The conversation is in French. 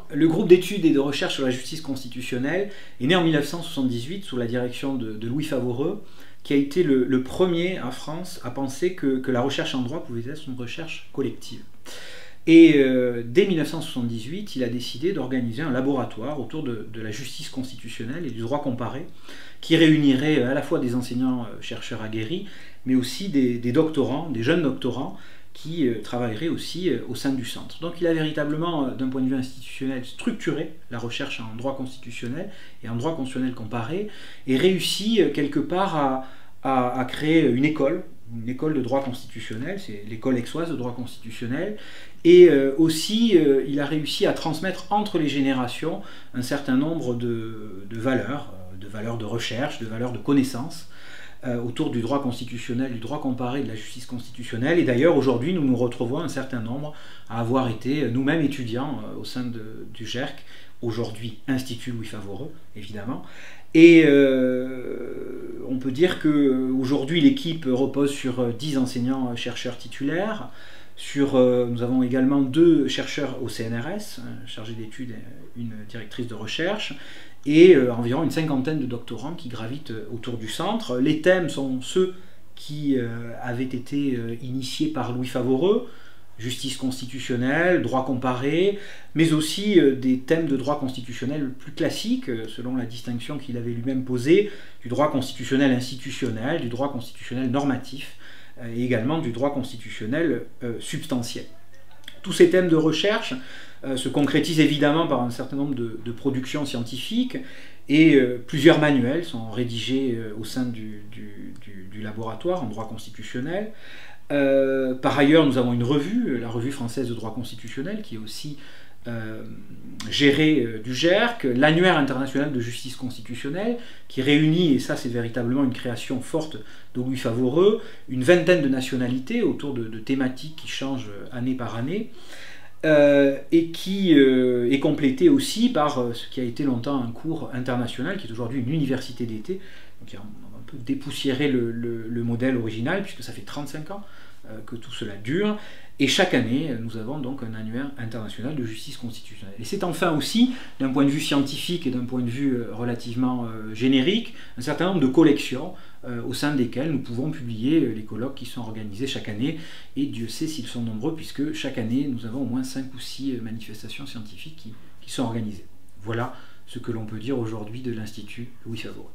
le groupe d'études et de recherche sur la justice constitutionnelle est né en 1978 sous la direction de Louis Favoreux, qui a été le premier en France à penser que la recherche en droit pouvait être une recherche collective. Et dès 1978, il a décidé d'organiser un laboratoire autour de la justice constitutionnelle et du droit comparé, qui réunirait à la fois des enseignants-chercheurs aguerris, mais aussi des doctorants, des jeunes doctorants, qui travailleraient aussi au sein du centre. Donc il a véritablement, d'un point de vue institutionnel, structuré la recherche en droit constitutionnel et en droit constitutionnel comparé, et réussi quelque part à créer une école de droit constitutionnel, c'est l'école aixoise de droit constitutionnel, et aussi il a réussi à transmettre entre les générations un certain nombre de valeurs de recherche, de valeurs de connaissances, autour du droit constitutionnel, du droit comparé, de la justice constitutionnelle. Et d'ailleurs, aujourd'hui, nous nous retrouvons un certain nombre à avoir été nous-mêmes étudiants au sein du GERC, aujourd'hui Institut Louis Favoreux, évidemment. Et on peut dire qu'aujourd'hui, l'équipe repose sur 10 enseignants-chercheurs titulaires. Nous avons également 2 chercheurs au CNRS, un chargé d'études et une directrice de recherche, et environ une cinquantaine de doctorants qui gravitent autour du centre. Les thèmes sont ceux qui avaient été initiés par Louis Favoreux, justice constitutionnelle, droit comparé, mais aussi des thèmes de droit constitutionnel plus classiques, selon la distinction qu'il avait lui-même posée, du droit constitutionnel institutionnel, du droit constitutionnel normatif, et également du droit constitutionnel substantiel. Tous ces thèmes de recherche se concrétisent évidemment par un certain nombre de productions scientifiques, et plusieurs manuels sont rédigés au sein du laboratoire en droit constitutionnel. Par ailleurs, nous avons une revue, la Revue française de droit constitutionnel, qui est aussi gérée du GERC, l'Annuaire international de justice constitutionnelle, qui réunit, et ça c'est véritablement une création forte de Louis Favoreux, une vingtaine de nationalités autour de thématiques qui changent année par année, et qui est complété aussi par ce qui a été longtemps un cours international, qui est aujourd'hui une université d'été. Donc on peut dépoussiérer le modèle original, puisque ça fait 35 ans que tout cela dure. Et chaque année, nous avons donc un annuaire international de justice constitutionnelle. Et c'est enfin aussi, d'un point de vue scientifique et d'un point de vue relativement générique, un certain nombre de collections au sein desquelles nous pouvons publier les colloques qui sont organisés chaque année. Et Dieu sait s'ils sont nombreux, puisque chaque année, nous avons au moins 5 ou 6 manifestations scientifiques qui sont organisées. Voilà ce que l'on peut dire aujourd'hui de l'Institut Louis Favoreux.